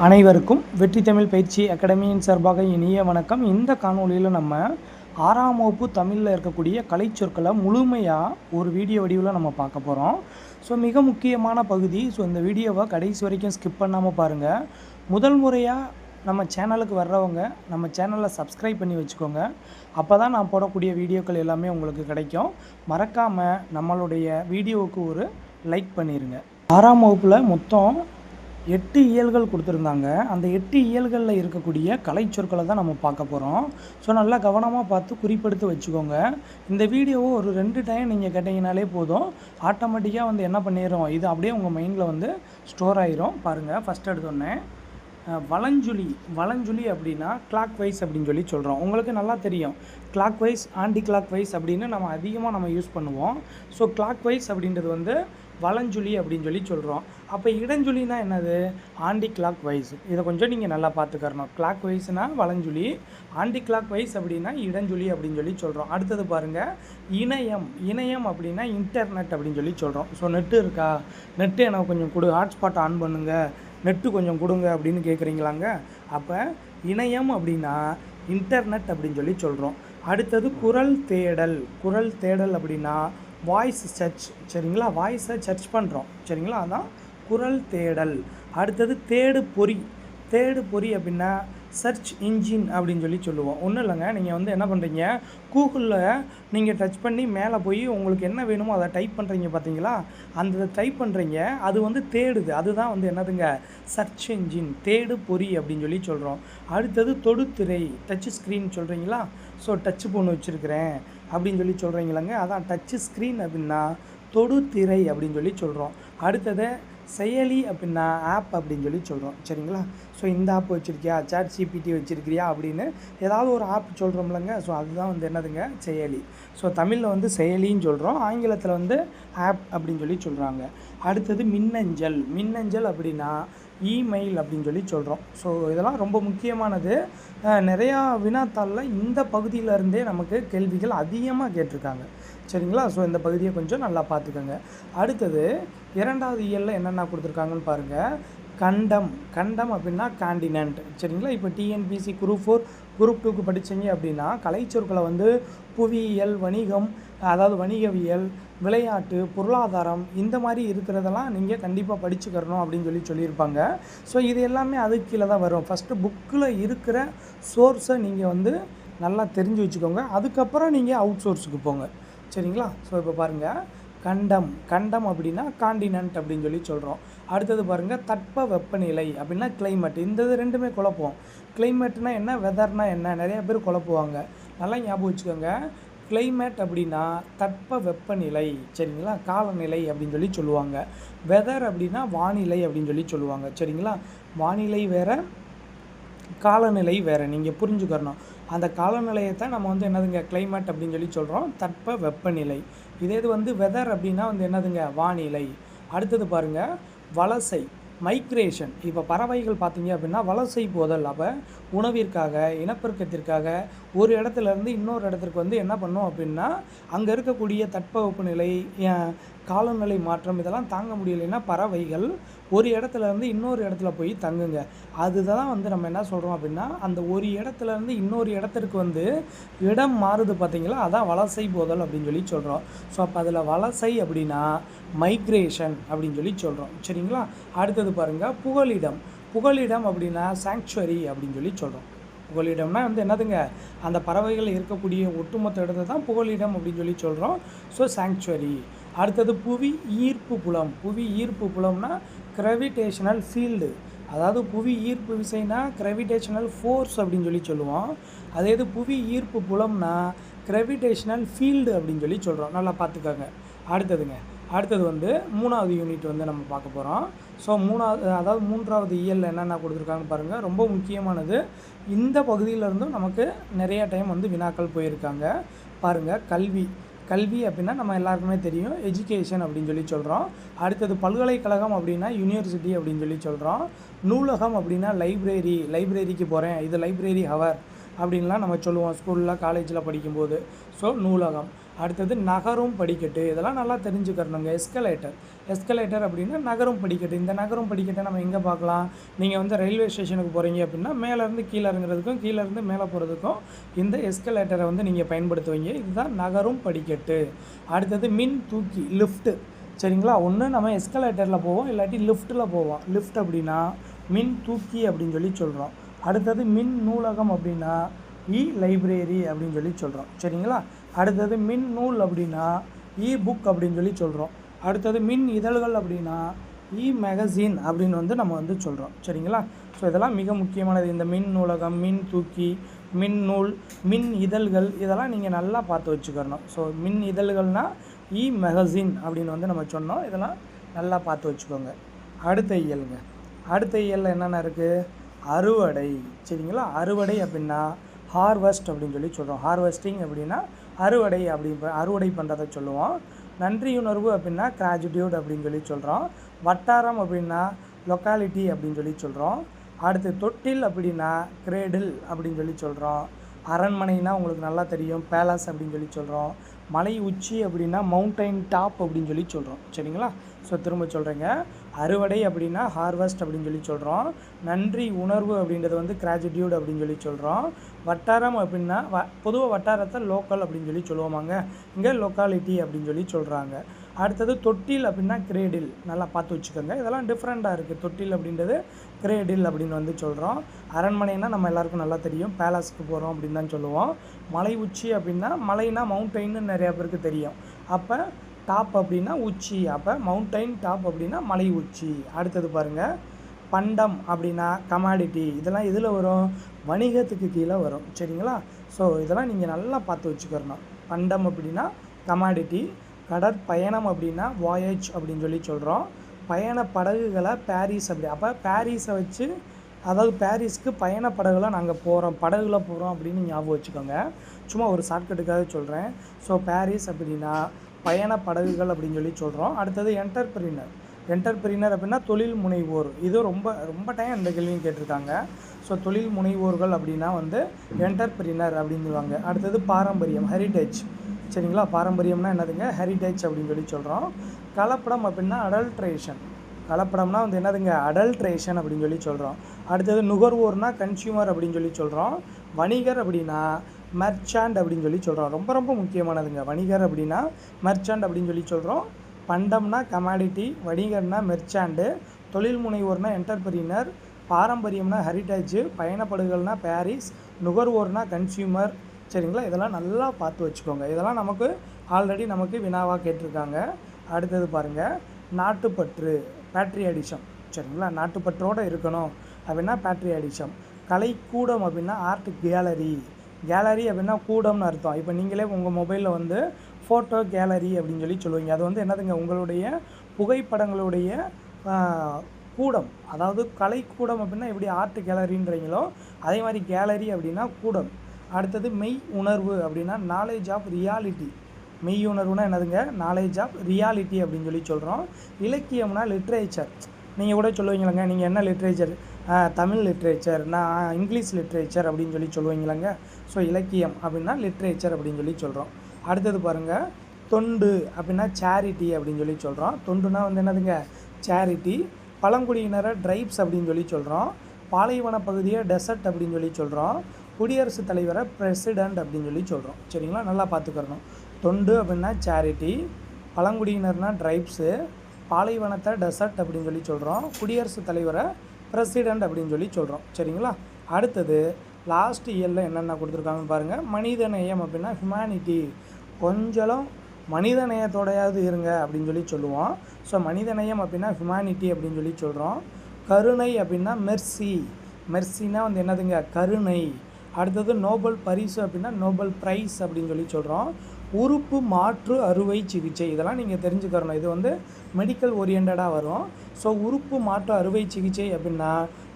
அனைவருக்கும் வெற்றி தமிழ் பயிற்சி அகாடமியின் சார்பாக இனிய வணக்கம். இந்த காணொலியில் நம்ம 6ஆம் வகுப்பு தமிழில் இருக்கக்கூடிய கலைச்சொற்களை முழுமையாக ஒரு வீடியோ வடிவில் நம்ம பார்க்க போகிறோம். ஸோ மிக முக்கியமான பகுதி. ஸோ இந்த வீடியோவை கடைசி வரைக்கும் ஸ்கிப் பண்ணாமல் பாருங்கள். முதல் முறையாக நம்ம சேனலுக்கு வர்றவங்க நம்ம சேனலை சப்ஸ்கிரைப் பண்ணி வச்சுக்கோங்க. அப்போ தான் நான் போடக்கூடிய வீடியோக்கள் எல்லாமே உங்களுக்கு கிடைக்கும். மறக்காமல் நம்மளுடைய வீடியோவுக்கு ஒரு லைக் பண்ணிடுங்க. 6ஆம் வகுப்பில் மொத்தம் 8 இயல்கள் கொடுத்துருந்தாங்க. அந்த 8 இயல்களில் இருக்கக்கூடிய கலைச்சொற்களை தான் நம்ம பார்க்க போகிறோம். ஸோ நல்லா கவனமாக பார்த்து குறிப்பெடுத்து வச்சுக்கோங்க. இந்த வீடியோவை ஒரு 2 டைம் நீங்கள் கேட்டிங்கனாலே போதும், ஆட்டோமேட்டிக்காக என்ன பண்ணிடும், இது அப்படியே உங்கள் மைண்டில் ஸ்டோர் ஆயிரும். பாருங்கள், ஃபஸ்ட் எடுத்தோடனே வலஞ்சுழி அப்படின்னா கிளாக் வைஸ் அப்படின்னு சொல்கிறோம். உங்களுக்கு நல்லா தெரியும், clockwise anticlockwise அப்படின்னு நம்ம அதிகமாக யூஸ் பண்ணுவோம். ஸோ கிளாக் வைஸ் அப்படின்றது வலஞ்சுழி அப்படின்னு சொல்கிறோம். அப்போ இடஞ்சுழினா என்னது, ஆன்டி கிளாக் வைஸ். இதை கொஞ்சம் நீங்கள் நல்லா பார்த்துக்கறணும். கிளாக் வைஸ்னால் வலஞ்சுழி, ஆன்டி கிளாக் வைஸ் அப்படின்னா இடஞ்சுழி அப்படின்னு சொல்கிறோம். அடுத்தது பாருங்கள், இணையம் அப்படின்னா இன்டர்நெட் அப்படின்னு சொல்கிறோம். ஸோ நெட்டு இருக்கா, நெட்டு எனக்கு கொஞ்சம் கொடு, ஹாட்ஸ்பாட் ஆன் பண்ணுங்கள், நெட்டு கொஞ்சம் கொடுங்க அப்படின்னு கேட்குறீங்களாங்க. அப்போ இணையம் அப்படின்னா இன்டர்நெட் அப்படின்னு சொல்கிறோம். அடுத்தது குரல் தேடல் அப்படின்னா வாய்ஸ் சர்ச். சரிங்களா, வாய்ஸை சர்ச் பண்ணுறோம். சரிங்களா, அதான் குரல் தேடல். அடுத்தது தேடு பொறி அப்படின்னா சர்ச் இன்ஜின் அப்படின்னு சொல்லுவோம். ஒன்றும் இல்லைங்க, நீங்கள் என்ன பண்ணுறீங்க, கூகுளில் நீங்கள் டச் பண்ணி மேலே போய் உங்களுக்கு என்ன வேணுமோ அதை டைப் பண்ணுறீங்க பார்த்தீங்களா, அந்த டைப் பண்ணுறீங்க, அது தேடுது. அதுதான் என்னதுங்க, சர்ச் இன்ஜின். தேடு பொறி அப்படின்னு சொல்கிறோம். அடுத்தது தொடுதிரை, டச் ஸ்க்ரீன் சொல்கிறீங்களா. ஸோ டச் ஃபோன் வச்சுருக்கிறேன் அப்படின்னு சொல்கிறீங்களாங்க, அதான் டச் ஸ்க்ரீன் அப்படின்னா தொடுதிரை அப்படின்னு சொல்கிறோம். அடுத்தது செயலி அப்படின்னா ஆப் அப்படின்னு சொல்கிறோம். சரிங்களா, ஸோ இந்த ஆப் வச்சுருக்கியா, சாட் ஜிபிடி வச்சுருக்கிறியா அப்படின்னு ஏதாவது ஒரு ஆப் சொல்கிறோம்லங்க. ஸோ அதுதான் என்னதுங்க, செயலி. ஸோ தமிழில் செயலின்னு சொல்கிறோம், ஆங்கிலத்தில் ஆப் அப்படின்னு சொல்கிறாங்க. அடுத்தது மின்னஞ்சல் அப்படின்னா இமெயில் அப்படின்னு சொல்கிறோம். ஸோ இதெல்லாம் ரொம்ப முக்கியமானது. நிறையா வினாத்தாளில் இந்த பகுதியிலேருந்தே நமக்கு கேள்விகள் அதிகமாக கேட்டிருக்காங்க. சரிங்களா, ஸோ இந்த பகுதியை கொஞ்சம் நல்லா பார்த்துக்கோங்க. அடுத்தது 2வது இயலில் என்னென்ன கொடுத்துருக்காங்கன்னு பாருங்கள். கண்டம் அப்படின்னா காண்டினென்ட். சரிங்களா, இப்போ டிஎன்பிசி குரூப் 4 குரூப் 2க்கு படித்தீங்க அப்படின்னா கலைச்சொற்களை புவியியல், வணிகம், அதாவது வணிகவியல், விளையாட்டு, பொருளாதாரம், இந்த மாதிரி இருக்கிறதெல்லாம் நீங்கள் கண்டிப்பாக படிச்சுக்கிறணும் அப்படின்னு சொல்லியிருப்பாங்க. ஸோ இது எல்லாமே அதுக்கு கீழே தான் வரும். ஃபஸ்ட்டு புக்கில் இருக்கிற சோர்ஸை நீங்கள் நல்லா தெரிஞ்சு வச்சுக்கோங்க. அதுக்கப்புறம் நீங்கள் அவுட் சோர்ஸுக்கு போங்க. சரிங்களா, ஸோ இப்போ பாருங்கள், கண்டம் அப்படின்னா காண்டினென்ட் அப்படின்னு சொல்கிறோம். அடுத்தது பாருங்கள், தட்ப வெப்பநிலை அப்படின்னா கிளைமேட். இந்த ரெண்டுமே குழப்பம். கிளைமேட்னா என்ன, வெதர்னா என்ன, நிறைய பேர் குழப்புவாங்க. நல்லா ஞாபகம் வச்சுக்கோங்க. கிளைமேட் அப்படின்னா தட்ப வெப்பநிலை. சரிங்களா, காலநிலை அப்படின்னு சொல்லுவாங்க. வெதர் அப்படின்னா வானிலை அப்படின்னு சொல்லுவாங்க. சரிங்களா, வானிலை வேறு, காலநிலை வேறு. நீங்கள் புரிஞ்சுக்கணும். அந்த காலநிலையை தான் நம்ம என்னதுங்க, கிளைமேட் அப்படின்னு சொல்கிறோம். தட்ப வெப்பநிலை. இதே இது வெதர் அப்படின்னா என்னதுங்க, வானிலை. அடுத்தது பாருங்கள், வலசை, மைக்ரேஷன். இப்போ பறவைகள் பார்த்தீங்க அப்படின்னா வலசை போதல். அப்போ உணவிற்காக, இனப்பெருக்கத்திற்காக ஒரு இடத்துலேருந்து இன்னொரு இடத்துக்கு என்ன பண்ணும் அப்படின்னா, அங்கே இருக்கக்கூடிய தட்பவெப்பநிலை, காலநிலை மாற்றம் இதெல்லாம் தாங்க முடியலைன்னா பறவைகள் ஒரு இடத்துலேருந்து இன்னொரு இடத்துல போய் தங்குங்க. அதுதான் நம்ம என்ன சொல்கிறோம் அப்படின்னா, அந்த ஒரு இடத்துலேருந்து இன்னொரு இடத்திற்கு இடம் மாறுது பார்த்தீங்களா, அதான் வலசை போதல் அப்படின்னு சொல்கிறோம். ஸோ அப்போ அதில் வலசை அப்படின்னா மைக்ரேஷன் அப்படின்னு சொல்கிறோம். சரிங்களா, அடுத்தது பாருங்கள், புகலிடம் அப்படின்னா சாங்சுவரி அப்படின்னு சொல்கிறோம். புகலிடம்னா என்னதுங்க, அந்த பறவைகள் இருக்கக்கூடிய ஒட்டுமொத்த இடத்தை தான் புகலிடம் அப்படின்னு சொல்கிறோம். So sanctuary. அடுத்தது புவி ஈர்ப்பு புலம்னா கிராவிடேஷனல் ஃபீல்டு. அதாவது புவி ஈர்ப்பு விசைனா கிராவிடேஷனல் ஃபோர்ஸ் அப்படின்னு சொல்லுவோம். அதே இது புவி ஈர்ப்பு புலம்னா கிராவிடேஷனல் ஃபீல்டு அப்படின்னு சொல்கிறோம். நல்லா பார்த்துக்கோங்க. அடுத்தது 3வது யூனிட் நம்ம பார்க்க போகிறோம். ஸோ 3வது இயலில் என்னென்ன கொடுத்துருக்காங்கன்னு பாருங்கள். ரொம்ப முக்கியமானது. இந்த பகுதியிலேருந்தும் நமக்கு நிறைய டைம் வினாக்கள் போயிருக்காங்க. பாருங்கள், கல்வி அப்படின்னா நம்ம எல்லாருக்குமே தெரியும், எஜுகேஷன் அப்படின்னு சொல்கிறோம். அடுத்தது பல்கலைக்கழகம் அப்படின்னா யூனிவர்சிட்டி அப்படின்னு சொல்கிறோம். நூலகம் அப்படின்னா லைப்ரரிக்கு போகிறேன், இது லைப்ரரி ஹவர் அப்படின்லாம் நம்ம சொல்லுவோம் ஸ்கூலில், காலேஜில் படிக்கும்போது. ஸோ நூலகம். அடுத்தது நகரும் படிக்கட்டு, இதெல்லாம் நல்லா தெரிஞ்சுக்கிறணுங்க. எஸ்கலேட்டர் அப்படின்னா நகரும் படிக்கட்டு. இந்த நகரும் படிக்கட்டை நம்ம எங்கே பார்க்கலாம்? நீங்கள் வந்து ரயில்வே ஸ்டேஷனுக்கு போகிறீங்க அப்படின்னா மேலேருந்து கீழே இறங்குறதுக்கும் கீழேருந்து மேலே போகிறதுக்கும் இந்த எஸ்கலேட்டரை வந்து நீங்கள் பயன்படுத்துவீங்க. இதுதான் நகரும் படிக்கட்டு. அடுத்தது மின் தூக்கி, லிஃப்ட்டு. சரிங்களா? ஒன்று நம்ம எஸ்கலேட்டரில் போவோம், இல்லாட்டி லிஃப்ட்டில் போவோம். லிஃப்ட் அப்படின்னா மின் தூக்கி அப்படின்னு சொல்லி சொல்கிறோம். அடுத்தது மின் நூலகம் அப்படின்னா லைப்ரரி அப்படின்னு சொல்லி சொல்கிறோம். சரிங்களா? அடுத்தது மின் நூல் அப்படின்னா புக் அப்படின்னு சொல்லி சொல்கிறோம். அடுத்தது மின் இதழ்கள் அப்படின்னா மேகசின் அப்படின்னு வந்து நம்ம வந்து சொல்கிறோம். சரிங்களா? ஸோ இதெல்லாம் மிக முக்கியமானது. இந்த மின் நூலகம், மின் தூக்கி, மின் நூல், மின் இதழ்கள், இதெல்லாம் நீங்கள் நல்லா பார்த்து வச்சுக்கணும். ஸோ மின் இதழ்கள்னால் மேகசின் அப்படின்னு வந்து நம்ம சொன்னோம். இதெல்லாம் நல்லா பார்த்து வச்சுக்கோங்க. அடுத்த இயலுங்க. அடுத்த இயலில் என்னென்ன இருக்குது? அறுவடை. சரிங்களா? அறுவடை அப்படின்னா ஹார்வெஸ்ட் அப்படின்னு சொல்லி சொல்கிறோம். ஹார்வெஸ்டிங் அப்படின்னா அறுவடை பண்ணுறதை சொல்லுவோம். நன்றியுணர்வு அப்படின்னா கிராஜுடியூட் அப்படின்னு சொல்லி சொல்கிறோம். வட்டாரம் அப்படின்னா லொக்காலிட்டி அப்படின்னு சொல்லி சொல்கிறோம். அடுத்து தொட்டில் அப்படின்னா கிரேடில் அப்படின்னு சொல்லி சொல்கிறோம். அரண்மனைனா உங்களுக்கு நல்லா தெரியும், பேலஸ் அப்படின்னு சொல்லி சொல்கிறோம். மலை உச்சி அப்படின்னா மவுண்டைன் டாப் அப்படின்னு சொல்லி சொல்கிறோம். சரிங்களா? ஸோ திரும்ப சொல்கிறேங்க. அறுவடை அப்படின்னா ஹார்வெஸ்ட் அப்படின்னு சொல்லி சொல்கிறோம். நன்றி உணர்வு அப்படின்றது வந்து கிராஜுடியூட் அப்படின்னு சொல்லி சொல்கிறோம். வட்டாரம் அப்படின்னா பொதுவாக வட்டாரத்தை லோக்கல் அப்படின்னு சொல்லி சொல்லுவோமாங்க. இங்கே லொக்காலிட்டி அப்படின்னு சொல்லி சொல்கிறாங்க. அடுத்தது தொட்டில் அப்படின்னா கிரேடில். நல்லா பார்த்து வச்சுக்கோங்க. இதெல்லாம் டிஃப்ரெண்ட்டாக இருக்குது. தொட்டில் அப்படின்றது கிரேடில் அப்படின்னு வந்து சொல்கிறோம். அரண்மனைனா நம்ம எல்லாருக்கும் நல்லா தெரியும், பேலஸ்க்கு போகிறோம் அப்படின்னு தான் சொல்லுவோம். மலை உச்சி அப்படின்னா மலைனா மவுண்டைன்னு நிறையா பேருக்கு தெரியும். அப்போ டாப் அப்படின்னா உச்சி, அப்போ மவுண்டைன் டாப் அப்படின்னா மலை உச்சி. அடுத்தது பாருங்கள், பண்டம் அப்படின்னா கமாடிட்டி. இதெல்லாம் இதில் வரும், வணிகத்துக்கு கீழே வரும். சரிங்களா? ஸோ இதெல்லாம் நீங்கள் நல்லா பார்த்து வச்சுக்கிறணும். பண்டம் அப்படின்னா கமாடிட்டி. கடற்பயணம் அப்படின்னா வாயேஜ் அப்படின்னு சொல்லி சொல்கிறோம். பயண படகுகளை பாரிஸ் அப்படி. அப்போ பாரிஸை வச்சு, அதாவது பாரிஸ்க்கு பயண படகுல நாங்கள் போகிறோம், படகுல போகிறோம் அப்படின்னு ஞாபகம் வச்சுக்கோங்க. சும்மா ஒரு ஷார்ட்கட்டுக்காக சொல்கிறேன். ஸோ பாரிஸ் அப்படின்னா பயண படகுகள் அப்படின்னு சொல்லி சொல்கிறோம். அடுத்தது என்டர்பிரினர் அப்படின்னா தொழில் முனைவோர். இது ரொம்ப டைம் இந்த கேள்வியும் கேட்டிருக்காங்க. ஸோ தொழில் முனைவோர்கள் அப்படின்னா வந்து என்டர்பிரினர் அப்படின்னு சொல்லுவாங்க. அடுத்தது பாரம்பரியம், ஹெரிட்டேஜ். சரிங்களா? பாரம்பரியம்னா என்னதுங்க? ஹெரிட்டேஜ் அப்படின்னு சொல்லி சொல்கிறோம். கலப்படம் அப்படின்னா அடல்ட்ரேஷன். கலப்படம்னா வந்து என்னதுங்க? அடல்ட்ரேஷன் அப்படின்னு சொல்லி சொல்கிறோம். அடுத்தது நுகர்வோர்னா கன்சியூமர் அப்படின்னு சொல்லி சொல்கிறோம். வணிகர் அப்படின்னா மெர்ச்சாண்ட் அப்படின்னு சொல்லி சொல்கிறோம். ரொம்ப முக்கியமானதுங்க. வணிகர் அப்படின்னா மெர்ச்சாண்ட் அப்படின்னு சொல்லி சொல்கிறோம். பண்டம்னா கமாடிட்டி, வணிகர்னா மெர்ச்சாண்டு, தொழில் முனைவோர்னா என்டர்பிரினர், பாரம்பரியம்னா ஹெரிட்டேஜ், பயணப்படுகள்னா பாரிஸ், நுகர்வோர்னா கன்சியூமர். சரிங்களா? இதெல்லாம் நல்லா பார்த்து வச்சுக்கோங்க. இதெல்லாம் ஆல்ரெடி நமக்கு வினாவாக கேட்டிருக்காங்க. அடுத்தது பாருங்கள், நாட்டுப்பற்று, பேட்ரியாடிசம். சரிங்களா? நாட்டுப்பற்றோடு இருக்கணும் அப்படின்னா பேட்ரியாடிசம். கலைக்கூடம் அப்படின்னா ஆர்ட் கேலரி. கேலரி அப்படின்னா கூடம்னு அர்த்தம். இப்போ நீங்களே உங்கள் மொபைலில் வந்து ஃபோட்டோ கேலரி அப்படின்னு சொல்லி சொல்லுவீங்க. அது வந்து என்னதுங்க? உங்களுடைய புகைப்படங்களுடைய கூடம். அதாவது கலைக்கூடம் அப்படின்னா எப்படி ஆர்ட் கேலரின்றீங்களோ அதே மாதிரி கேலரி அப்படின்னா கூடம். அடுத்தது மெய் உணர்வு அப்படின்னா நாலேஜ் ஆஃப் ரியாலிட்டி. மெய் உணர்வுனா என்னதுங்க? நாலேஜ் ஆஃப் ரியாலிட்டி அப்படின்னு சொல்லி சொல்கிறோம். இலக்கியம்னா லிட்ரேச்சர். நீங்கள் கூட சொல்லுவீங்களங்க, நீங்கள் என்ன லிட்ரேச்சர்? தமிழ் லிட்ரேச்சர், நான் இங்கிலீஷ் லிட்ரேச்சர் அப்படின்னு சொல்லி சொல்லுவீங்களங்க. ஸோ இலக்கியம் அப்படின்னா லிட்ரேச்சர் அப்படின்னு சொல்லி சொல்கிறோம். அடுத்தது பாருங்கள், தொண்டு அப்படின்னா சேரிட்டி அப்படின்னு சொல்லி சொல்கிறோம். தொண்டுனா வந்து என்னதுங்க? சேரிட்டி. பழங்குடியினரை ட்ரைப்ஸ் அப்படின்னு சொல்லி சொல்கிறோம். பாலைவன பகுதியை டெசர்ட் அப்படின்னு சொல்லி சொல்கிறோம். குடியரசுத் தலைவரை பிரசிடெண்ட் அப்படின்னு சொல்லி சொல்கிறோம். சரிங்களா? நல்லா பார்த்துக்கிறணும். தொண்டு அப்படின்னா சேரிட்டி, பழங்குடியினர்னா ட்ரைப்ஸு, பாலைவனத்தை டெசர்ட் அப்படின்னு சொல்லி சொல்கிறோம், குடியரசுத் தலைவரை பிரசிடெண்ட் அப்படின்னு சொல்லி சொல்கிறோம். சரிங்களா? அடுத்தது லாஸ்ட் இயரில் என்னென்ன கொடுத்துருக்காங்கன்னு பாருங்கள். மனிதநேயம் அப்படின்னா ஹியூமனிட்டி. கொஞ்சம் மனிதநேயத்தோடையாவது இருங்க அப்படின்னு சொல்லி சொல்லுவோம். ஸோ மனிதநேயம் அப்படின்னா ஹியூமனிட்டி அப்படின்னு சொல்லி சொல்கிறோம். கருணை அப்படின்னா மெர்சினா வந்து என்னதுங்க? கருணை. அடுத்தது நோபல் பரிசு அப்படின்னா நோபல் ப்ரைஸ் அப்படின்னு சொல்லி சொல்கிறோம். உறுப்பு மாற்று அறுவை சிகிச்சை, இதெல்லாம் நீங்கள் தெரிஞ்சுக்கிறணும். இது வந்து மெடிக்கல் ஓரியண்டடாக வரும். ஸோ உறுப்பு மாற்று அறுவை சிகிச்சை அப்படின்னா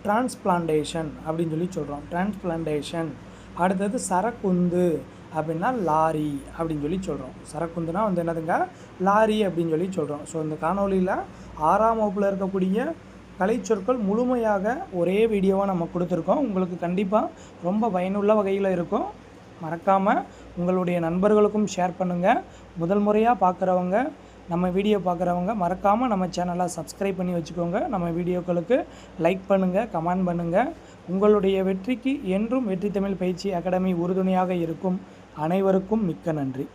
டிரான்ஸ்பிளான்டேஷன் அப்படின்னு சொல்லி சொல்கிறோம். டிரான்ஸ்பிளான்டேஷன். அடுத்தது சரக்குந்து அப்படின்னா லாரி அப்படின்னு சொல்லி சொல்கிறோம். சரக்குந்துனா வந்து என்னதுங்க? லாரி அப்படின்னு சொல்லி சொல்கிறோம். ஸோ இந்த காணொலியில் 6ஆம் வகுப்பில் இருக்கக்கூடிய கலைச்சொற்கள் முழுமையாக ஒரே வீடியோவாக நம்ம கொடுத்துருக்கோம். உங்களுக்கு கண்டிப்பாக ரொம்ப பயனுள்ள வகையில் இருக்கும். மறக்காமல் உங்களுடைய நண்பர்களுக்கும் ஷேர் பண்ணுங்கள். முதல் முறையாக பார்க்குறவங்க, நம்ம வீடியோ பார்க்குறவங்க மறக்காமல் நம்ம சேனலை சப்ஸ்கிரைப் பண்ணி வச்சுக்கோங்க. நம்ம வீடியோக்களுக்கு லைக் பண்ணுங்கள், கமெண்ட் பண்ணுங்கள். உங்களுடைய வெற்றிக்கு என்றும் வெற்றி தமிழ் பயிற்சி அகாடமி உறுதுணையாக இருக்கும். அனைவருக்கும் மிக்க நன்றி.